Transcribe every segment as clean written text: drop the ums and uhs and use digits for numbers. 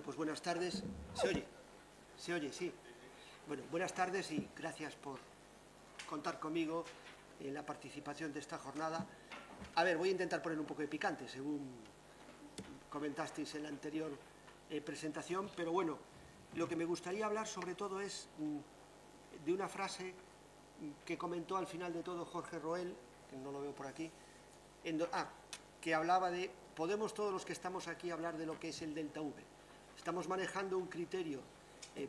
pues buenas tardes. ¿Se oye? ¿Se oye? Sí. Bueno, buenas tardes y gracias por contar conmigo en la participación de esta jornada. A ver, voy a intentar poner un poco de picante, según comentasteis en la anterior presentación, pero bueno, lo que me gustaría hablar sobre todo es de una frase que comentó al final de todo Jorge Roel, que no lo veo por aquí, que hablaba de, podemos todos los que estamos aquí hablar de lo que es el delta V. Estamos manejando un criterio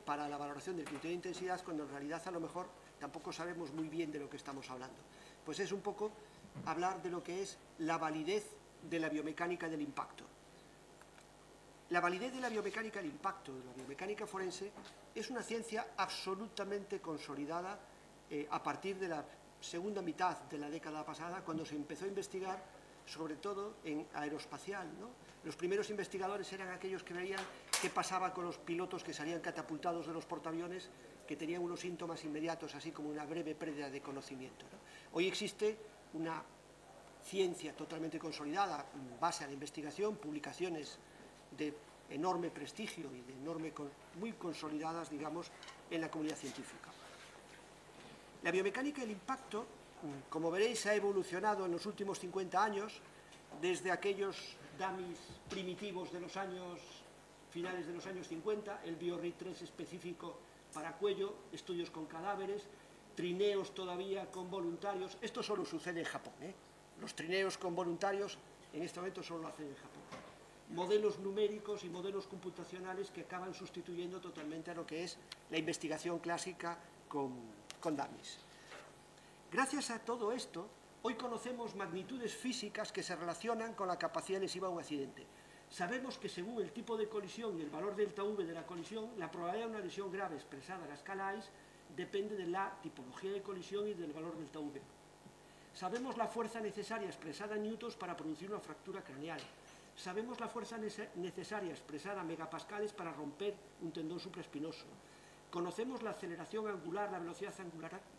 para la valoración del criterio de intensidad cuando en realidad a lo mejor tampoco sabemos muy bien de lo que estamos hablando. Pues es un poco hablar de lo que es la validez de la biomecánica del impacto. La validez de la biomecánica del impacto, de la biomecánica forense, es una ciencia absolutamente consolidada a partir de la segunda mitad de la década pasada, cuando se empezó a investigar sobre todo en aeroespacial, ¿no? Los primeros investigadores eran aquellos que veían qué pasaba con los pilotos que salían catapultados de los portaaviones, que tenían unos síntomas inmediatos, así como una breve pérdida de conocimiento, ¿no? Hoy existe una ciencia totalmente consolidada, en base a la investigación, publicaciones de enorme prestigio y de muy consolidadas, digamos, en la comunidad científica. La biomecánica del impacto, como veréis, ha evolucionado en los últimos 50 años, desde aquellos dummies primitivos de los años, finales de los años 50, el BioRIT-3 específico para cuello, estudios con cadáveres, trineos todavía con voluntarios. Esto solo sucede en Japón, ¿eh? Los trineos con voluntarios en este momento solo lo hacen en Japón. Modelos numéricos y modelos computacionales que acaban sustituyendo totalmente a lo que es la investigación clásica con dummies. Gracias a todo esto, hoy conocemos magnitudes físicas que se relacionan con la capacidad lesiva de un accidente. Sabemos que según el tipo de colisión y el valor delta V de la colisión, la probabilidad de una lesión grave expresada a la escala AIS depende de la tipología de colisión y del valor delta V. Sabemos la fuerza necesaria expresada en newtons para producir una fractura craneal. Sabemos la fuerza necesaria expresada en megapascales para romper un tendón supraespinoso. Conocemos la aceleración angular, la velocidad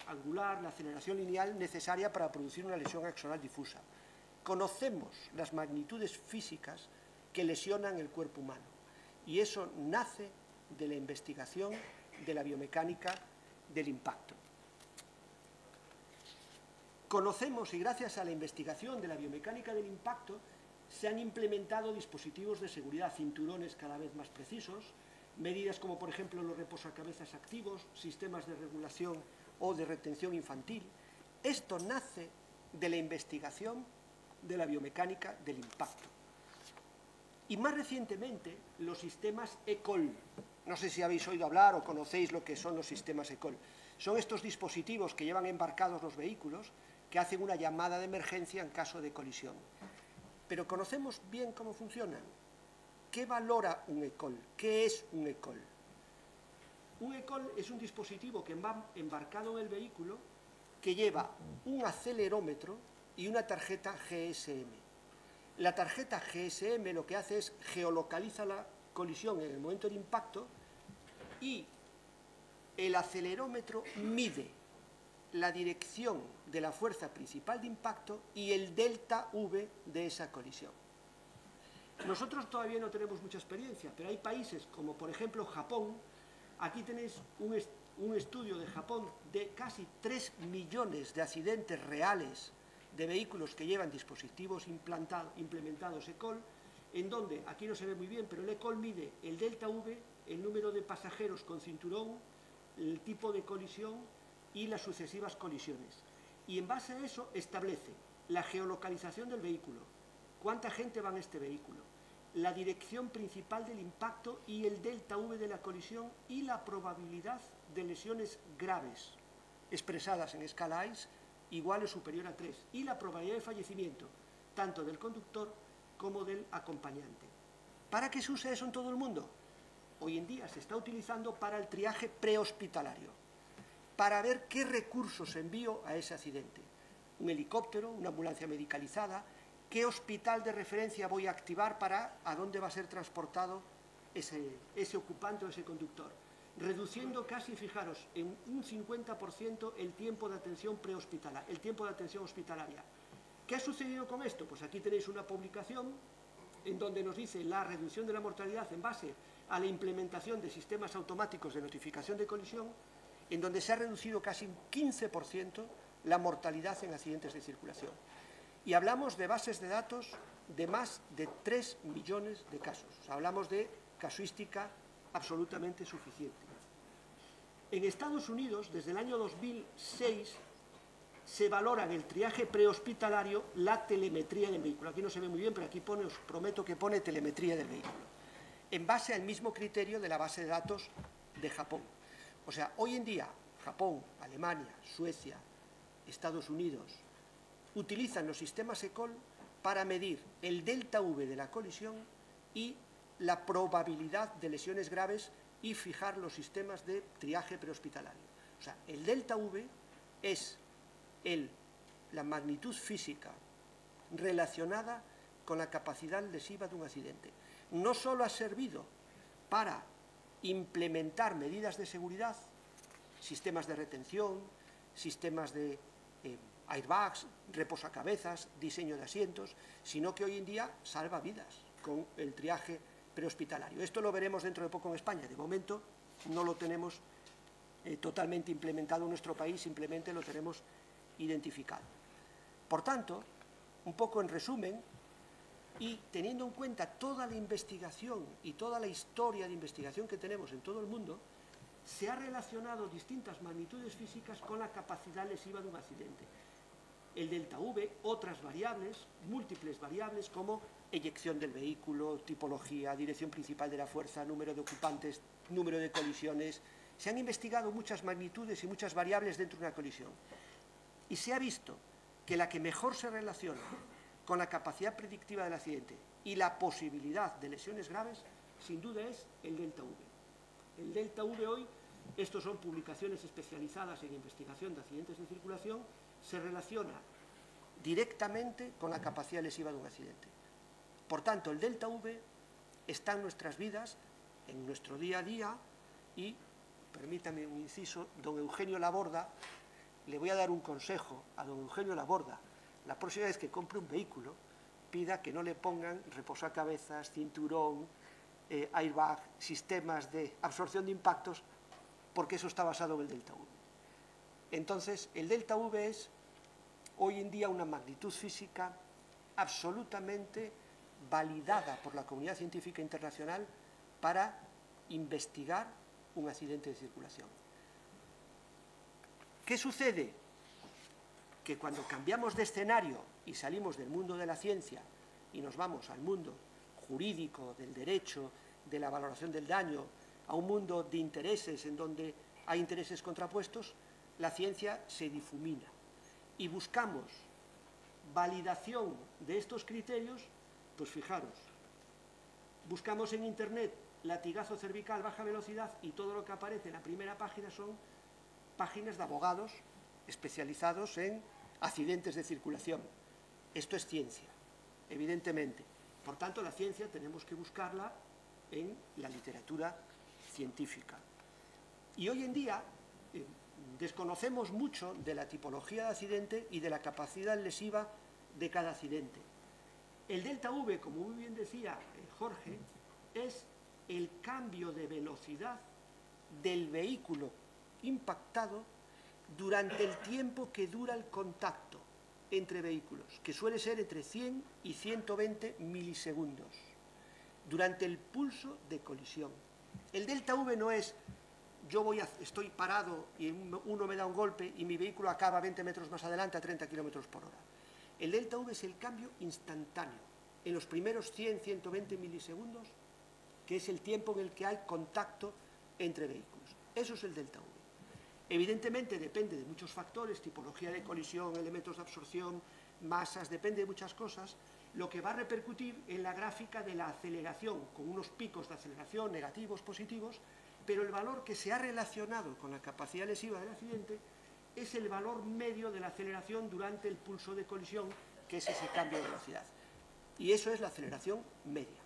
angular, la aceleración lineal necesaria para producir una lesión axonal difusa. Conocemos las magnitudes físicas que lesionan el cuerpo humano. Y eso nace de la investigación de la biomecánica del impacto. Conocemos, y gracias a la investigación de la biomecánica del impacto, se han implementado dispositivos de seguridad, cinturones cada vez más precisos, medidas como por ejemplo los reposacabezas activos, sistemas de regulación o de retención infantil. Esto nace de la investigación de la biomecánica del impacto. Y más recientemente, los sistemas ECOL. No sé si habéis oído hablar o conocéis lo que son los sistemas ECOL. Son estos dispositivos que llevan embarcados los vehículos que hacen una llamada de emergencia en caso de colisión. Pero conocemos bien cómo funcionan. ¿Qué valora un ECOL? ¿Qué es un ECOL? Un ECOL es un dispositivo que va embarcado en el vehículo que lleva un acelerómetro y una tarjeta GSM. La tarjeta GSM lo que hace es geolocaliza la colisión en el momento del impacto y el acelerómetro mide la dirección de la fuerza principal de impacto y el delta V de esa colisión. Nosotros todavía no tenemos mucha experiencia, pero hay países como por ejemplo Japón. Aquí tenéis un estudio de Japón de casi 3 millones de accidentes reales de vehículos que llevan dispositivos implementados ECOL, en donde, aquí no se ve muy bien, pero el ECOL mide el delta V, el número de pasajeros con cinturón, el tipo de colisión y las sucesivas colisiones. Y en base a eso establece la geolocalización del vehículo, cuánta gente va en este vehículo, la dirección principal del impacto y el delta V de la colisión y la probabilidad de lesiones graves expresadas en escala AIS igual o superior a 3 y la probabilidad de fallecimiento tanto del conductor como del acompañante. ¿Para qué se usa eso en todo el mundo? Hoy en día se está utilizando para el triaje prehospitalario, para ver qué recursos envío a ese accidente. Un helicóptero, una ambulancia medicalizada, qué hospital de referencia voy a activar para a dónde va a ser transportado ese ocupante o ese conductor. Reduciendo casi, fijaros, en un 50% el tiempo de atención prehospitalaria, el tiempo de atención hospitalaria. ¿Qué ha sucedido con esto? Pues aquí tenéis una publicación en donde nos dice la reducción de la mortalidad en base a la implementación de sistemas automáticos de notificación de colisión, en donde se ha reducido casi un 15% la mortalidad en accidentes de circulación. Y hablamos de bases de datos de más de 3 millones de casos. O sea, hablamos de casuística absolutamente suficiente. En Estados Unidos, desde el año 2006, se valora en el triaje prehospitalario la telemetría del vehículo. Aquí no se ve muy bien, pero aquí pone, os prometo que pone telemetría del vehículo, en base al mismo criterio de la base de datos de Japón. O sea, hoy en día, Japón, Alemania, Suecia, Estados Unidos, utilizan los sistemas ECOL para medir el delta V de la colisión y la probabilidad de lesiones graves y fijar los sistemas de triaje prehospitalario. O sea, el delta V es la magnitud física relacionada con la capacidad lesiva de un accidente. No solo ha servido para implementar medidas de seguridad, sistemas de retención, sistemas de airbags, reposacabezas, diseño de asientos, sino que hoy en día salva vidas con el triaje prehospitalario. Esto lo veremos dentro de poco en España. De momento no lo tenemos totalmente implementado en nuestro país, simplemente lo tenemos identificado. Por tanto, un poco en resumen, y teniendo en cuenta toda la investigación y toda la historia de investigación que tenemos en todo el mundo, se ha relacionado distintas magnitudes físicas con la capacidad lesiva de un accidente. El delta V, otras variables, múltiples variables como eyección del vehículo, tipología, dirección principal de la fuerza, número de ocupantes, número de colisiones. Se han investigado muchas magnitudes y muchas variables dentro de una colisión. Y se ha visto que la que mejor se relaciona con la capacidad predictiva del accidente y la posibilidad de lesiones graves, sin duda es el delta V. El delta V hoy, estos son publicaciones especializadas en investigación de accidentes de circulación, se relaciona directamente con la capacidad lesiva de un accidente. Por tanto, el delta V está en nuestras vidas, en nuestro día a día, y, permítame un inciso, don Eugenio Laborda, le voy a dar un consejo a don Eugenio Laborda: la próxima vez que compre un vehículo, pida que no le pongan reposacabezas, cinturón, airbag, sistemas de absorción de impactos, porque eso está basado en el delta V. Entonces, el delta V es hoy en día una magnitud física absolutamente validada por la comunidad científica internacional para investigar un accidente de circulación. ¿Qué sucede? Que cuando cambiamos de escenario y salimos del mundo de la ciencia y nos vamos al mundo jurídico, del derecho, de la valoración del daño, a un mundo de intereses en donde hay intereses contrapuestos, la ciencia se difumina y buscamos validación de estos criterios. Pues fijaros, buscamos en Internet latigazo cervical, baja velocidad, y todo lo que aparece en la primera página son páginas de abogados especializados en accidentes de circulación. Esto es ciencia, evidentemente. Por tanto, la ciencia tenemos que buscarla en la literatura científica. Y hoy en día desconocemos mucho de la tipología de accidente y de la capacidad lesiva de cada accidente. El delta V, como muy bien decía Jorge, es el cambio de velocidad del vehículo impactado durante el tiempo que dura el contacto entre vehículos, que suele ser entre 100 y 120 milisegundos, durante el pulso de colisión. El delta V no es estoy parado y uno me da un golpe y mi vehículo acaba 20 metros más adelante a 30 kilómetros por hora. El delta V es el cambio instantáneo, en los primeros 100, 120 milisegundos, que es el tiempo en el que hay contacto entre vehículos. Eso es el delta V. Evidentemente depende de muchos factores, tipología de colisión, elementos de absorción, masas, depende de muchas cosas, lo que va a repercutir en la gráfica de la aceleración, con unos picos de aceleración negativos, positivos, pero el valor que se ha relacionado con la capacidad lesiva del accidente es el valor medio de la aceleración durante el pulso de colisión, que es ese cambio de velocidad. Y eso es la aceleración media.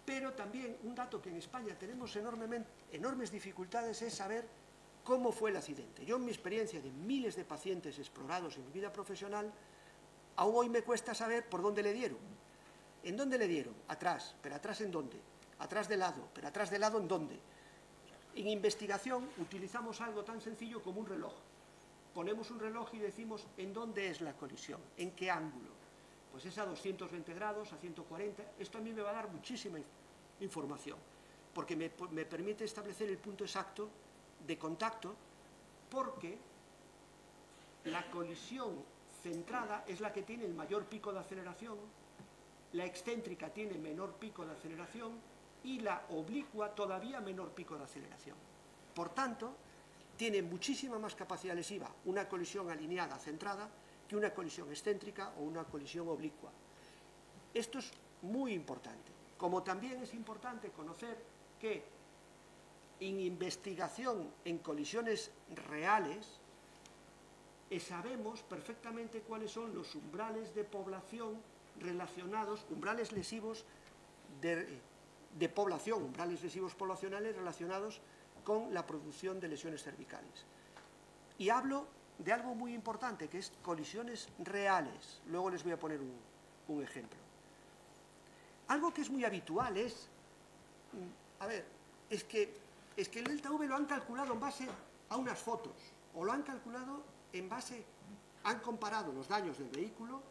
Pero también un dato que en España tenemos enormes dificultades es saber cómo fue el accidente. Yo, en mi experiencia de miles de pacientes explorados en mi vida profesional, aún hoy me cuesta saber por dónde le dieron. ¿En dónde le dieron? Atrás. ¿Pero atrás en dónde? atrás de lado. ¿Pero atrás de lado en dónde? En investigación utilizamos algo tan sencillo como un reloj. Ponemos un reloj y decimos en dónde es la colisión, en qué ángulo. Pues es a 220 grados, a 140. Esto a mí me va a dar muchísima información, porque me permite establecer el punto exacto de contacto, porque la colisión centrada es la que tiene el mayor pico de aceleración, la excéntrica tiene menor pico de aceleración y la oblicua todavía menor pico de aceleración. Por tanto, tiene muchísima más capacidad lesiva una colisión alineada centrada que una colisión excéntrica o una colisión oblicua. Esto es muy importante. Como también es importante conocer que en investigación en colisiones reales sabemos perfectamente cuáles son los umbrales de población relacionados, umbrales lesivos de población, umbrales lesivos poblacionales relacionados con la producción de lesiones cervicales. Y hablo de algo muy importante, que es colisiones reales. Luego les voy a poner un ejemplo. Algo que es muy habitual es, es que el delta V lo han calculado en base a unas fotos, o lo han calculado en base, han comparado los daños del vehículo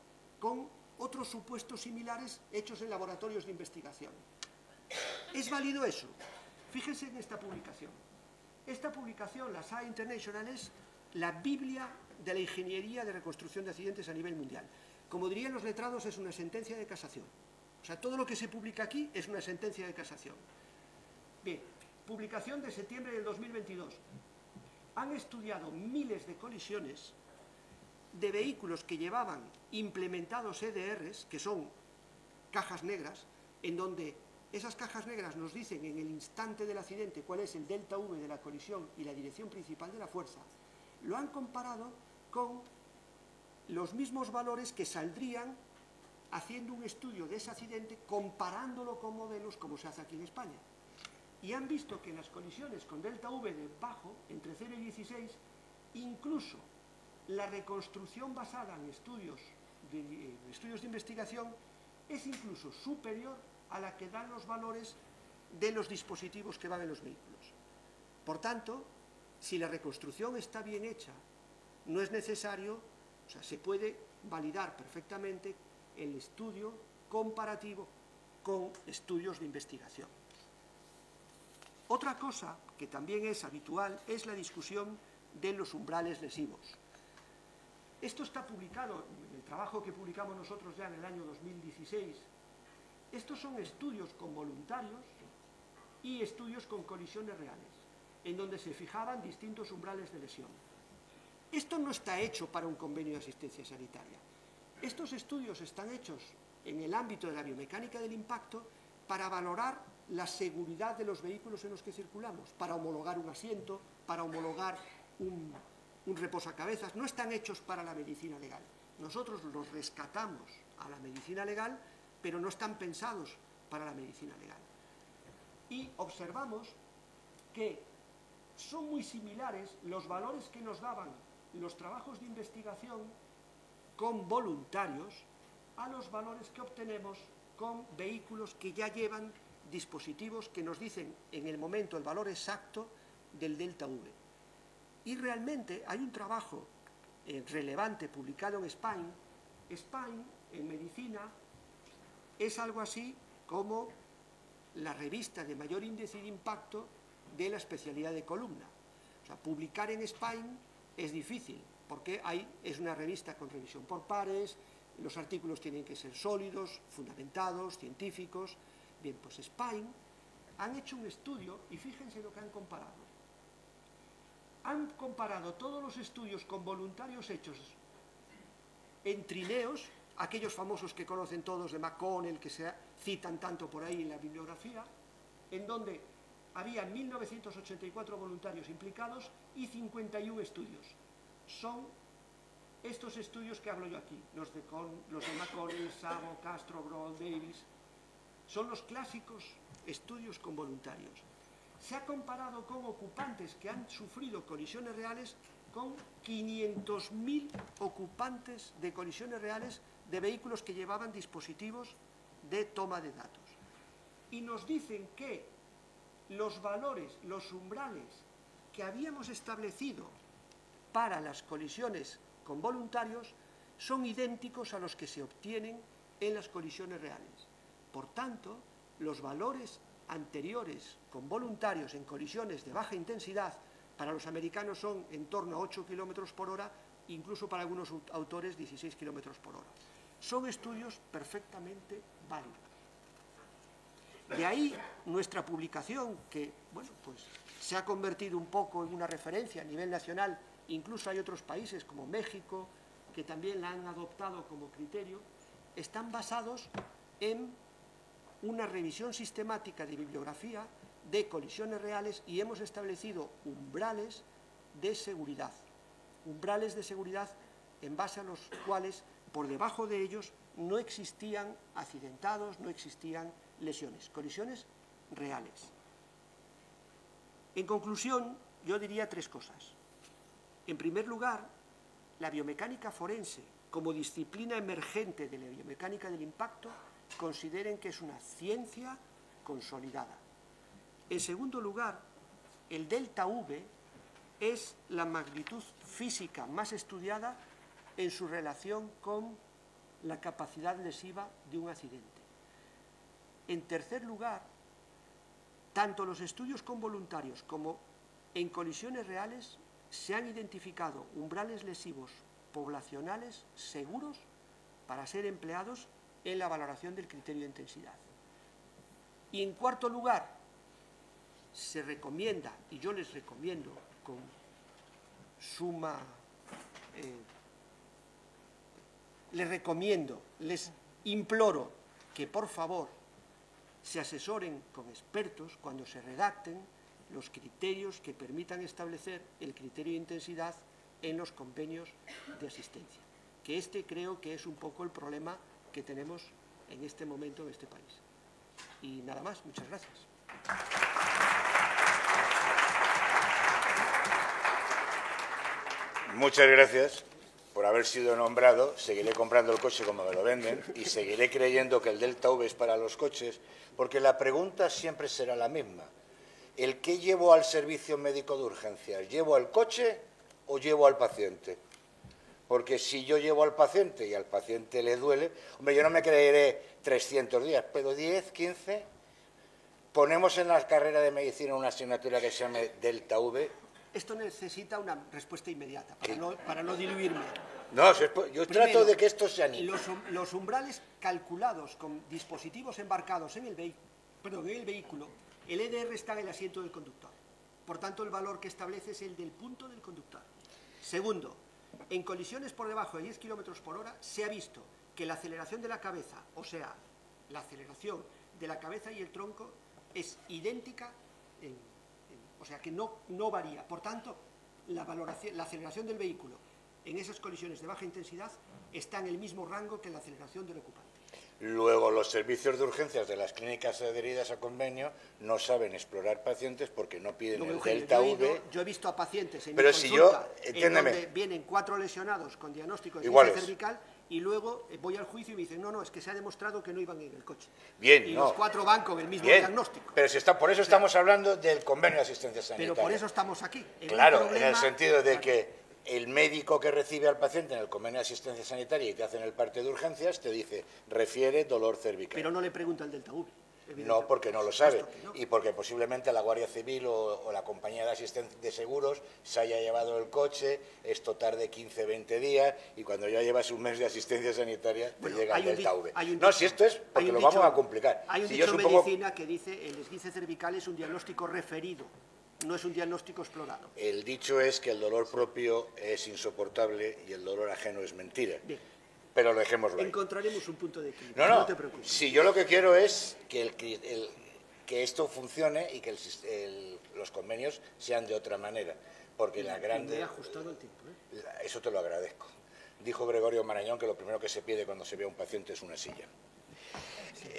con otros supuestos similares hechos en laboratorios de investigación. ¿Es válido eso? Fíjense en esta publicación. Esta publicación, la SAE International, es la Biblia de la ingeniería de reconstrucción de accidentes a nivel mundial. Como dirían los letrados, es una sentencia de casación. O sea, todo lo que se publica aquí es una sentencia de casación. Bien, publicación de septiembre del 2022. Han estudiado miles de colisiones de vehículos que llevaban implementados EDRs, que son cajas negras, en donde esas cajas negras nos dicen en el instante del accidente cuál es el delta V de la colisión y la dirección principal de la fuerza. Lo han comparado con los mismos valores que saldrían haciendo un estudio de ese accidente, comparándolo con modelos como se hace aquí en España. Y han visto que en las colisiones con delta V de bajo, entre 0 y 16, incluso la reconstrucción basada en estudios de investigación es incluso superior a la que dan los valores de los dispositivos que van en los vehículos. Por tanto, si la reconstrucción está bien hecha, no es necesario, o sea, se puede validar perfectamente el estudio comparativo con estudios de investigación. Otra cosa que también es habitual es la discusión de los umbrales lesivos. Esto está publicado en el trabajo que publicamos nosotros ya en el año 2016. Estos son estudios con voluntarios y estudios con colisiones reales, en donde se fijaban distintos umbrales de lesión. Esto no está hecho para un convenio de asistencia sanitaria. Estos estudios están hechos en el ámbito de la biomecánica del impacto para valorar la seguridad de los vehículos en los que circulamos, para homologar un asiento, para homologar un reposacabezas. No están hechos para la medicina legal. Nosotros los rescatamos a la medicina legal, pero no están pensados para la medicina legal. Y observamos que son muy similares los valores que nos daban los trabajos de investigación con voluntarios a los valores que obtenemos con vehículos que ya llevan dispositivos que nos dicen en el momento el valor exacto del delta V. Y realmente hay un trabajo relevante publicado en Spain. Spain, en medicina, es algo así como la revista de mayor índice de impacto de la especialidad de columna. O sea, publicar en Spain es difícil, porque es una revista con revisión por pares, los artículos tienen que ser sólidos, fundamentados, científicos. Bien, pues Spain han hecho un estudio y fíjense lo que han comparado. Han comparado todos los estudios con voluntarios hechos en trineos, aquellos famosos que conocen todos de McConnell, que se citan tanto por ahí en la bibliografía, en donde había 1984 voluntarios implicados y 51 estudios. Son estos estudios que hablo yo aquí, los de McConnell, Szabo, Castro, Grohl, Davis, son los clásicos estudios con voluntarios. Se ha comparado con ocupantes que han sufrido colisiones reales con 500.000 ocupantes de colisiones reales de vehículos que llevaban dispositivos de toma de datos. y nos dicen que los valores, los umbrales que habíamos establecido para las colisiones con voluntarios son idénticos a los que se obtienen en las colisiones reales. Por tanto, los valores anteriores con voluntarios en colisiones de baja intensidad para los americanos son en torno a 8 km por hora, incluso para algunos autores 16 km por hora. Son estudios perfectamente válidos. De ahí nuestra publicación, que bueno, pues, se ha convertido un poco en una referencia a nivel nacional. Incluso hay otros países como México que también la han adoptado como criterio. Están basados en una revisión sistemática de bibliografía de colisiones reales y hemos establecido umbrales de seguridad. Umbrales de seguridad en base a los cuales, por debajo de ellos, no existían accidentados, no existían lesiones, colisiones reales. En conclusión, yo diría tres cosas. En primer lugar, la biomecánica forense, como disciplina emergente de la biomecánica del impacto, consideren que es una ciencia consolidada. En segundo lugar, el delta V es la magnitud física más estudiada en su relación con la capacidad lesiva de un accidente. En tercer lugar, tanto los estudios con voluntarios como en colisiones reales se han identificado umbrales lesivos poblacionales seguros para ser empleados en la valoración del criterio de intensidad. Y en cuarto lugar, se recomienda, y yo les recomiendo con suma, les imploro que por favor se asesoren con expertos cuando se redacten los criterios que permitan establecer el criterio de intensidad en los convenios de asistencia, que creo que es un poco el problema que tenemos en este momento en este país. Y nada más, muchas gracias. Muchas gracias por haber sido nombrado. Seguiré comprando el coche como me lo venden y seguiré creyendo que el delta V es para los coches, porque la pregunta siempre será la misma. ¿El qué llevo al servicio médico de urgencias? ¿Llevo al coche o llevo al paciente? Porque si yo llevo al paciente y al paciente le duele, hombre, yo no me creeré 300 días, pero 10, 15, ponemos en la carrera de medicina una asignatura que se llame delta V. Esto necesita una respuesta inmediata, para no diluirme. No, yo trato de que esto se anime. Los umbrales calculados con dispositivos embarcados en el vehículo, el EDR está en el asiento del conductor. Por tanto, el valor que establece es el del punto del conductor. Segundo, en colisiones por debajo de 10 km por hora se ha visto que la aceleración de la cabeza, o sea, la aceleración de la cabeza y el tronco, es idéntica, o sea, que no varía. Por tanto, la aceleración del vehículo en esas colisiones de baja intensidad está en el mismo rango que la aceleración del ocupante. Luego, los servicios de urgencias de las clínicas adheridas a convenio no saben explorar pacientes porque no piden el delta V. Yo he visto a pacientes en pero mi si consulta en donde vienen 4 lesionados con diagnóstico de iguales cervical y luego voy al juicio y me dicen, no, es que se ha demostrado que no iban en el coche. Bien, y no. los 4 van con el mismo Bien, diagnóstico. Pero si por eso estamos hablando del convenio de asistencia sanitaria. Pero por eso estamos aquí. Claro, en el sentido de que el médico que recibe al paciente en el convenio de asistencia sanitaria y te hacen el parte de urgencias te dice, refiere dolor cervical. Pero no le pregunta el delta V. No, porque no lo sabe. Y porque posiblemente la Guardia Civil o la compañía de asistencia de seguros se haya llevado el coche, esto tarde 15, 20 días y cuando ya llevas un mes de asistencia sanitaria te llega el delta V. No, si esto es porque lo vamos a complicar. Hay un dicho en medicina que dice el esguince cervical es un diagnóstico referido. No es un diagnóstico explorado. El dicho es que el dolor propio es insoportable y el dolor ajeno es mentira. Bien. Pero lo dejémoslo ahí. Encontraremos un punto de equilibrio. No te preocupes. Si yo lo que quiero es que esto funcione y que los convenios sean de otra manera. Porque la grande... Me he ajustado el tiempo. Eso te lo agradezco. Dijo Gregorio Marañón que lo primero que se pide cuando se ve a un paciente es una silla. Sí.